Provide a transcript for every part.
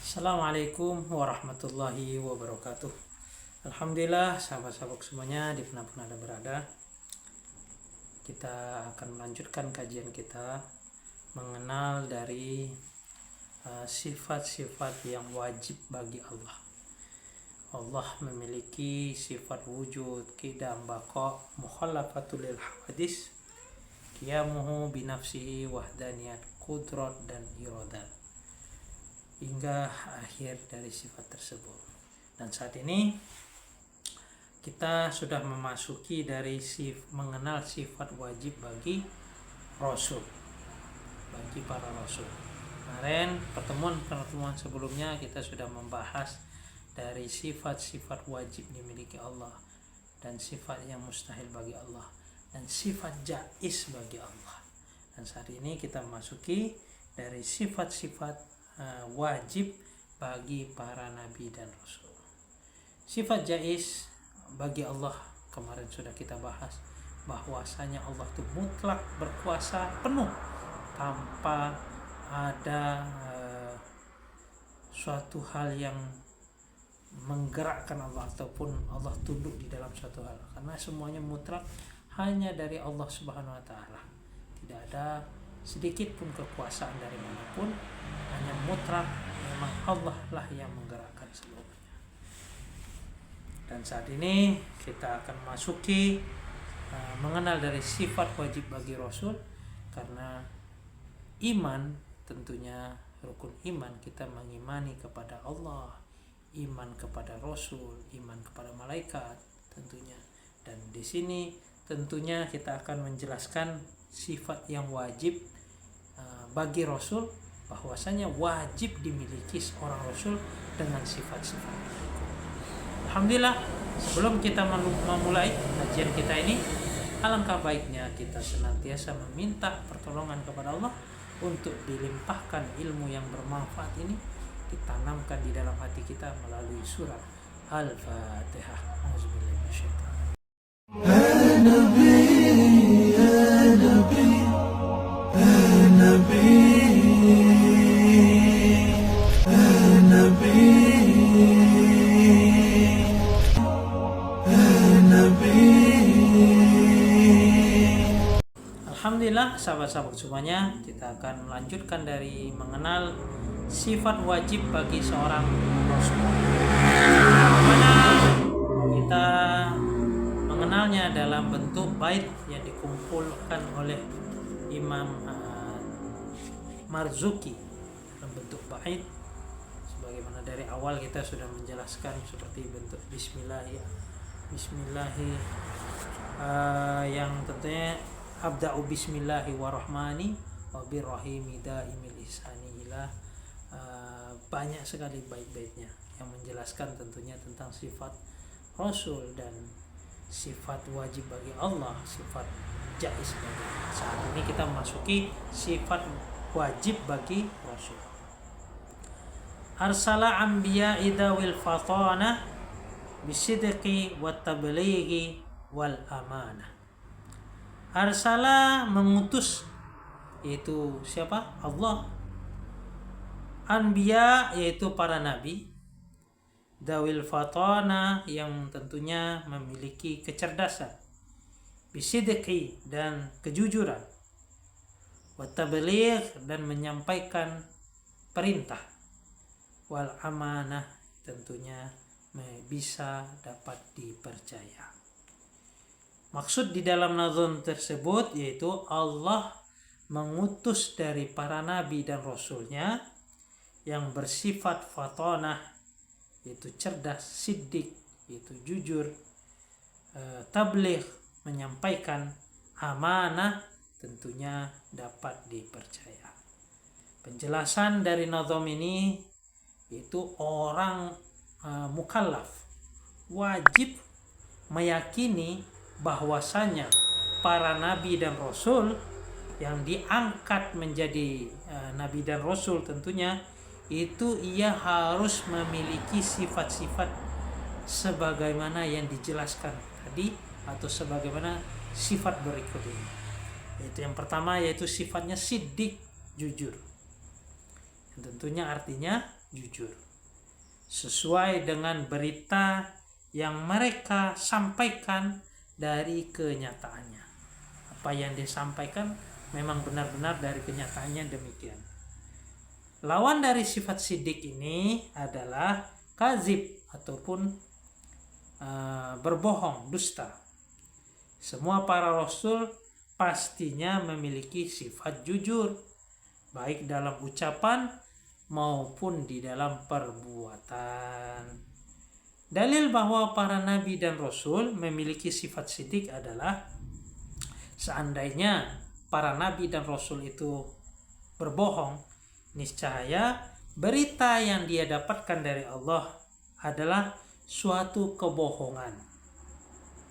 Assalamualaikum warahmatullahi wabarakatuh. Alhamdulillah, sahabat-sahabat semuanya dimanapun Anda berada, kita akan melanjutkan kajian kita mengenal dari sifat-sifat yang wajib bagi Allah. Allah memiliki sifat wujud, qidam, baqa, mukhallafatul lil hawadis, qiyamuhu binafsihi, wahdaniyat, qudrat dan iradat, hingga akhir dari sifat tersebut. Dan saat ini kita sudah memasuki dari mengenal sifat wajib bagi Rasul, bagi para Rasul. Kemarin pertemuan sebelumnya kita sudah membahas dari sifat-sifat wajib dimiliki Allah, dan sifat yang mustahil bagi Allah, dan sifat jaiz bagi Allah. Dan saat ini kita memasuki dari sifat-sifat wajib bagi para nabi dan rasul. Sifat jaiz bagi Allah kemarin sudah kita bahas, bahwasanya Allah itu mutlak berkuasa penuh tanpa ada suatu hal yang menggerakkan Allah ataupun Allah tunduk di dalam suatu hal, karena semuanya mutlak hanya dari Allah Subhanahu wa taala. Tidak ada sedikit pun kekuasaan dari manapun, hanya mutlak memang Allah lah yang menggerakkan seluruhnya. Dan saat ini kita akan masuki mengenal dari sifat wajib bagi Rasul, karena iman tentunya rukun iman, kita mengimani kepada Allah, iman kepada Rasul, iman kepada malaikat tentunya. Dan di sini tentunya kita akan menjelaskan sifat yang wajib bagi Rasul, bahwasanya wajib dimiliki seorang Rasul dengan sifat-sifat berikut. Alhamdulillah, sebelum kita memulai kajian kita ini, alangkah baiknya kita senantiasa meminta pertolongan kepada Allah untuk dilimpahkan ilmu yang bermanfaat ini, ditanamkan di dalam hati kita melalui surah Al-Fatihah. Auzubillahi minasyaitonir Alhamdulillah, sahabat-sahabat semuanya, kita akan melanjutkan dari mengenal sifat wajib bagi seorang Rasul. Mana kita mengenalnya dalam bentuk bait yang dikumpulkan oleh Imam Marzuki dalam bentuk bait, sebagaimana dari awal kita sudah menjelaskan seperti bentuk Bismillah yang tentunya abda'u bismillahi warahmani wa birrahimi daimil ihsani ila, banyak sekali bait-baitnya yang menjelaskan tentunya tentang sifat Rasul dan sifat wajib bagi Allah, sifat jaiz bagi Allah. Saat ini kita memasuki sifat wajib bagi Rasul. Arsala anbiya idawil fatana bisidqi wat tablighi wal amanah. Arsala mengutus, yaitu siapa? Allah. Anbiya yaitu para nabi, dawil fatana yang tentunya memiliki kecerdasan, bisidqi dan kejujuran, wat tabligh dan menyampaikan perintah, wal amanah tentunya bisa dapat dipercaya. Maksud di dalam nazam tersebut yaitu Allah mengutus dari para nabi dan rasulnya yang bersifat fatonah, yaitu cerdas, siddiq yaitu jujur, tabligh menyampaikan, amanah tentunya dapat dipercaya. Penjelasan dari nazam ini yaitu orang mukallaf wajib meyakini bahwasanya para nabi dan rasul yang diangkat menjadi nabi dan rasul tentunya itu ia harus memiliki sifat-sifat sebagaimana yang dijelaskan tadi, atau sebagaimana sifat berikut ini. Yaitu yang pertama yaitu sifatnya siddiq, jujur. Tentunya artinya jujur sesuai dengan berita yang mereka sampaikan dari kenyataannya. Apa yang disampaikan memang benar-benar dari kenyataannya demikian. Lawan dari sifat sidik ini adalah kazib ataupun berbohong, dusta. Semua para rasul pastinya memiliki sifat jujur, baik dalam ucapan maupun di dalam perbuatan. Dalil bahwa para nabi dan rasul memiliki sifat sidik adalah seandainya para nabi dan rasul itu berbohong, niscaya berita yang dia dapatkan dari Allah adalah suatu kebohongan,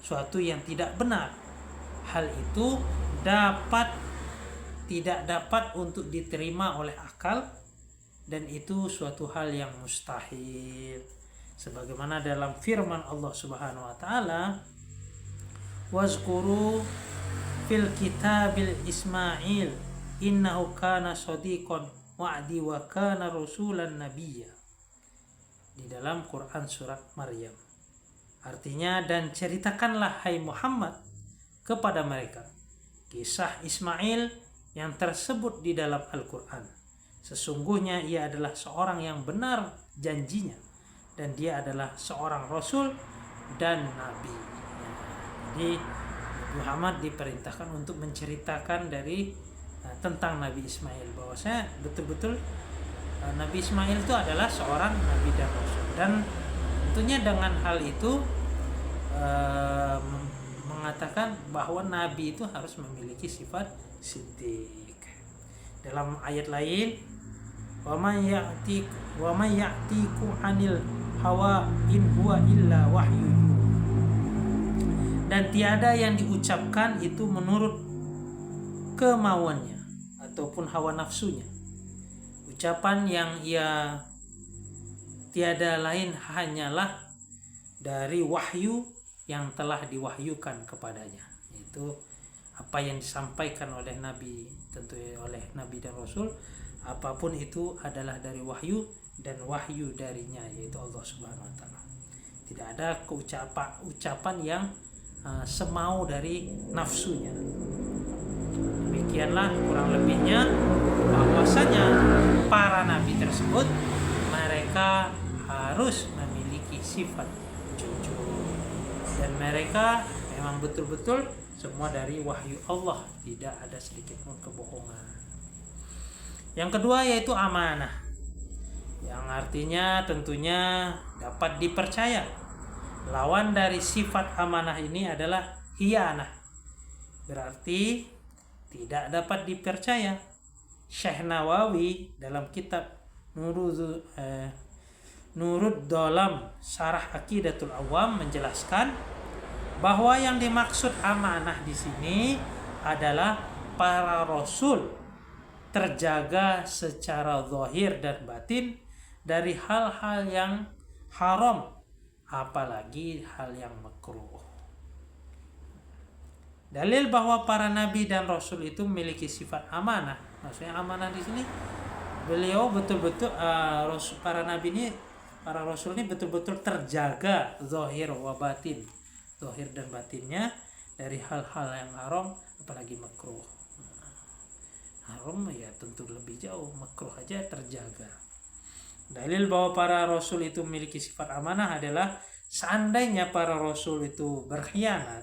suatu yang tidak benar. Hal itu tidak dapat untuk diterima oleh akal, dan itu suatu hal yang mustahil. Sebagaimana dalam firman Allah Subhanahu wa taala, "Wazkuru fil kitabil Ismail innahu kana shadiqan wa'di wa kana rasulan nabiyya." Di dalam Quran surat Maryam. Artinya, dan ceritakanlah hai Muhammad kepada mereka kisah Ismail yang tersebut di dalam Al-Quran. Sesungguhnya ia adalah seorang yang benar janjinya, dan dia adalah seorang rasul dan nabi. Jadi Muhammad diperintahkan untuk menceritakan dari tentang Nabi Ismail, bahwasanya betul-betul Nabi Ismail itu adalah seorang nabi dan rasul, dan tentunya dengan hal itu mengatakan bahwa nabi itu harus memiliki sifat siddiq. Dalam ayat lain, wa may ya'tiku 'anil hawa in huwa illa wahyu, dan tiada yang diucapkan itu menurut kemauannya ataupun hawa nafsunya. Ucapan yang ia tiada lain hanyalah dari wahyu yang telah diwahyukan kepadanya, yaitu apa yang disampaikan oleh Nabi, tentu oleh Nabi dan Rasul, apapun itu adalah dari wahyu, dan wahyu darinya yaitu Allah Subhanahu wa taala. Tidak ada ucapan yang semau dari nafsunya. Demikianlah kurang lebihnya, bahwasanya para nabi tersebut mereka harus memiliki sifat jujur, dan mereka memang betul-betul semua dari wahyu Allah, tidak ada sedikit pun kebohongan. Yang kedua yaitu amanah, yang artinya tentunya dapat dipercaya. Lawan dari sifat amanah ini adalah khianah, berarti tidak dapat dipercaya. Syekh Nawawi dalam kitab Nurud Dolam Syarah Aqidatul Awam menjelaskan bahwa yang dimaksud amanah di sini adalah para rasul terjaga secara zahir dan batin dari hal-hal yang haram, apalagi hal yang makruh. Dalil bahwa para nabi dan rasul itu memiliki sifat amanah. Maksudnya amanah di sini, beliau betul-betul para nabi ini, para rasul ini betul-betul terjaga zahir wa batin, zahir dan batinnya dari hal-hal yang haram, apalagi makruh. Haram ya tentu lebih jauh, makruh aja terjaga. Dalil bahwa para rasul itu memiliki sifat amanah adalah seandainya para rasul itu berkhianat,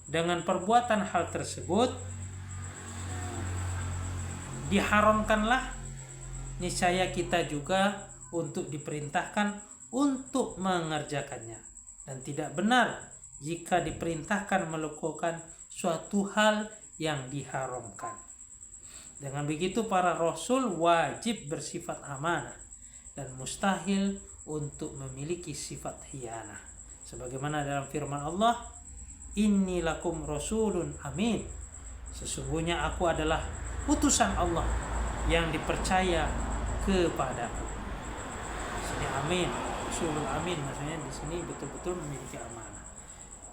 dengan perbuatan hal tersebut diharamkanlah, niscaya kita juga untuk diperintahkan untuk mengerjakannya, dan tidak benar jika diperintahkan melakukan suatu hal yang diharamkan. Dengan begitu para rasul wajib bersifat amanah dan mustahil untuk memiliki sifat khianah. Sebagaimana dalam firman Allah, "Inni lakum rasulun amin." Sesungguhnya aku adalah utusan Allah yang dipercaya kepadaku. Di sini amin, rasulun amin, maksudnya di sini betul-betul memiliki amanah.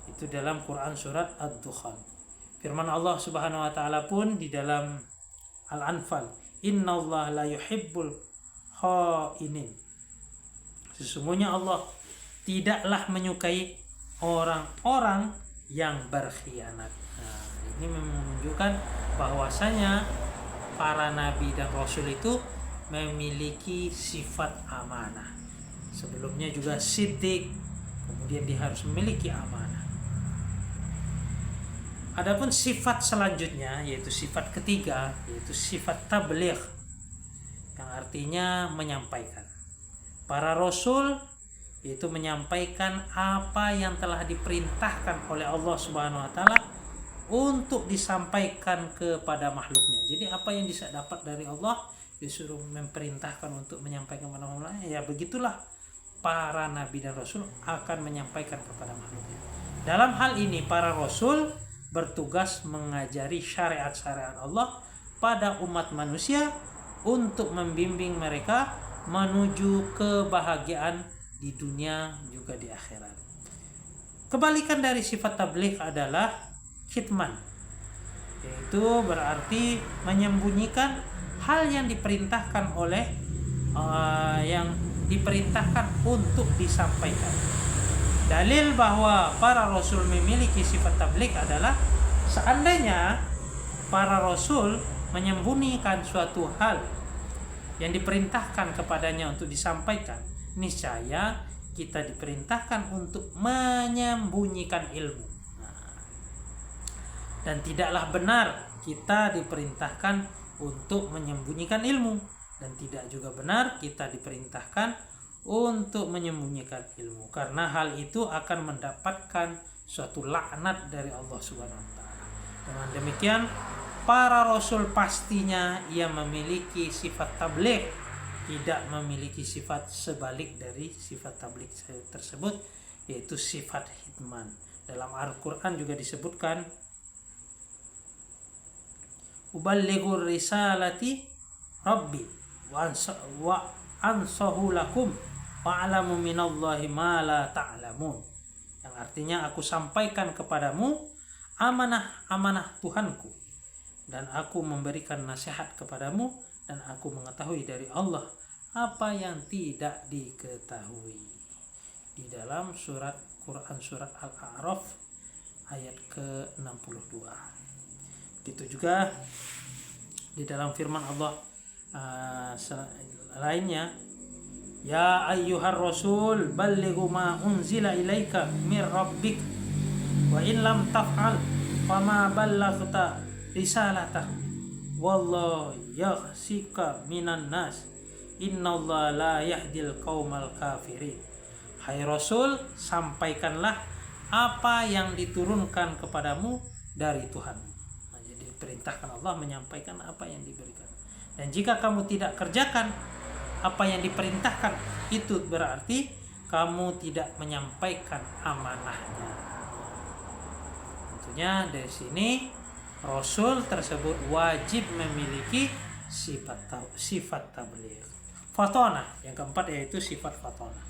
Itu dalam Quran surat Ad-Dukhan. Firman Allah Subhanahu wa taala pun di dalam Al-Anfal, "Innallaha la yuhibbul khainin. Sesungguhnya Allah tidaklah menyukai orang-orang yang berkhianat. Nah, ini menunjukkan bahwasanya para nabi dan rasul itu memiliki sifat amanah. Sebelumnya juga siddiq, kemudian dia harus memiliki amanah. Adapun sifat selanjutnya, yaitu sifat ketiga, yaitu sifat tabligh, yang artinya menyampaikan. Para rasul yaitu menyampaikan apa yang telah diperintahkan oleh Allah Subhanahu wa taala untuk disampaikan kepada makhluknya. Jadi apa yang bisa dapat dari Allah disuruh memerintahkan untuk menyampaikan kepada makhluknya, ya begitulah para nabi dan rasul akan menyampaikan kepada makhluknya. Dalam hal ini para rasul bertugas mengajari syariat-syariat Allah pada umat manusia untuk membimbing mereka menuju kebahagiaan di dunia juga di akhirat. Kebalikan dari sifat tabligh adalah kitman, yaitu berarti menyembunyikan hal yang diperintahkan untuk disampaikan. Dalil bahwa para rasul memiliki sifat tabligh adalah seandainya para rasul menyembunyikan suatu hal yang diperintahkan kepadanya untuk disampaikan, niscaya kita diperintahkan untuk menyembunyikan ilmu. Dan tidaklah benar kita diperintahkan untuk menyembunyikan ilmu, dan tidak juga benar kita diperintahkan untuk menyembunyikan ilmu, karena hal itu akan mendapatkan suatu laknat dari Allah Subhanahu wa taala. Dengan demikian, para rasul pastinya ia memiliki sifat tabligh, tidak memiliki sifat sebalik dari sifat tabligh tersebut, yaitu sifat hitman. Dalam Al-Quran juga disebutkan, uballighur risalati rabbi wa ansahu lakum wa'alamu minallahi ma la ta'lamun, yang artinya aku sampaikan kepadamu amanah-amanah Tuhanku, dan aku memberikan nasihat kepadamu, dan aku mengetahui dari Allah apa yang tidak diketahui. Di dalam surat Quran surat Al-A'raf ayat ke-62. Begitu juga di dalam firman Allah lainnya, ya ayyuhar rasul ballighu ma unzila ilaika mir rabbik wa in lam taf'al fama ballaghta risalatah wallahu yakhsika minan nas innallaha la yahdil qaumal kafirin. Hai Rasul, sampaikanlah apa yang diturunkan kepadamu dari Tuhan. Nah, jadi perintahkan Allah menyampaikan apa yang diberikan. Dan jika kamu tidak kerjakan apa yang diperintahkan, itu berarti kamu tidak menyampaikan amanahnya. Tentunya dari sini Rasul tersebut wajib memiliki sifat tabligh. Fatonah, yang keempat yaitu sifat fatonah.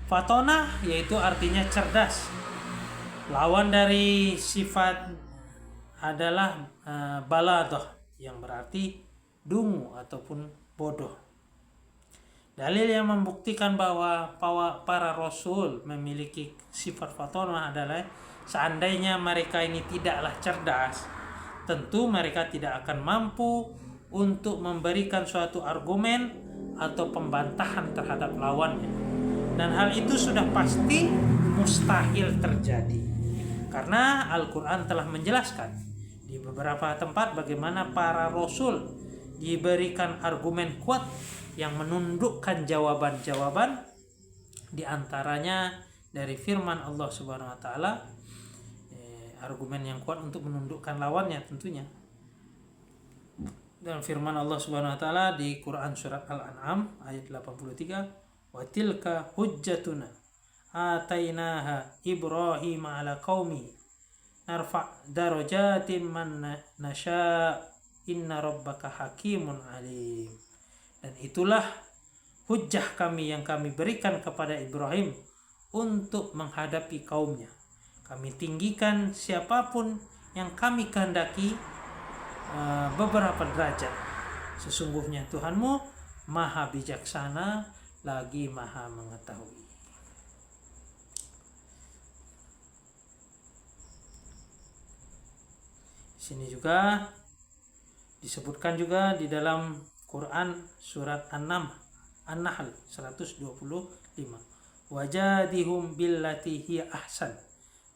Fatonah yaitu artinya cerdas. Lawan dari sifat adalah balaghah, yang berarti dungu ataupun bodoh. Dalil yang membuktikan bahwa para rasul memiliki sifat fatonah adalah seandainya mereka ini tidaklah cerdas, tentu mereka tidak akan mampu untuk memberikan suatu argumen atau pembantahan terhadap lawannya. Dan hal itu sudah pasti mustahil terjadi, karena Al-Quran telah menjelaskan di beberapa tempat bagaimana para rasul diberikan argumen kuat yang menundukkan jawaban-jawaban, di antaranya dari firman Allah Subhanahu wa taala, argumen yang kuat untuk menundukkan lawannya tentunya. Dan firman Allah Subhanahu wa taala di Quran surat Al-An'am ayat 83, wa tilka hujjatuna atainaha Ibrahim ala qaumi narfa darajatin man nasha inna rabbaka hakimun alim. Dan itulah hujjah kami yang kami berikan kepada Ibrahim untuk menghadapi kaumnya. Kami tinggikan siapapun yang kami kehendaki beberapa derajat. Sesungguhnya Tuhanmu maha bijaksana lagi maha mengetahui. Sini juga disebutkan juga di dalam Quran surat An-Nahl 125. Wajadihum billati hiya ahsan,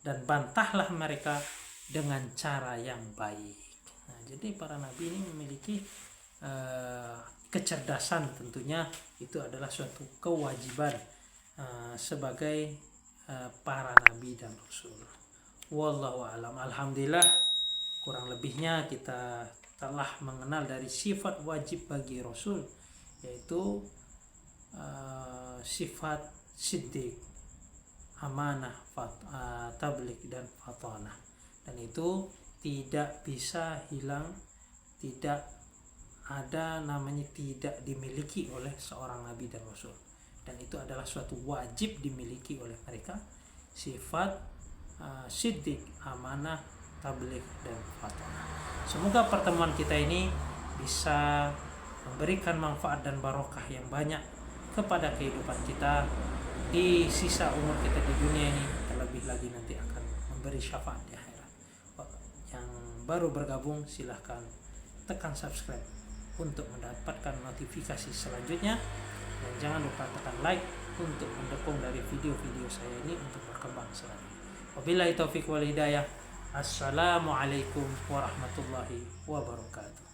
dan bantahlah mereka dengan cara yang baik. Nah, jadi para nabi ini memiliki kecerdasan, tentunya itu adalah suatu kewajiban sebagai para nabi dan rasul. Wallahu a'lam. Alhamdulillah, kurang lebihnya kita telah mengenal dari sifat wajib bagi rasul, yaitu sifat siddiq, amanah, tabligh dan fatanah. Dan itu tidak bisa hilang, tidak ada namanya tidak dimiliki oleh seorang nabi dan rasul. Dan itu adalah suatu wajib dimiliki oleh mereka, sifat siddiq, amanah, tabligh dan fatanah. Semoga pertemuan kita ini bisa memberikan manfaat dan barokah yang banyak kepada kehidupan kita di sisa umur kita di dunia ini, terlebih lagi nanti akan memberi syafaat di akhirat. Yang baru bergabung silahkan tekan subscribe untuk mendapatkan notifikasi selanjutnya, dan jangan lupa tekan like untuk mendukung dari video-video saya ini untuk berkembang selanjutnya. Wabillahi taufiq wal hidayah. Assalamualaikum warahmatullahi wabarakatuh.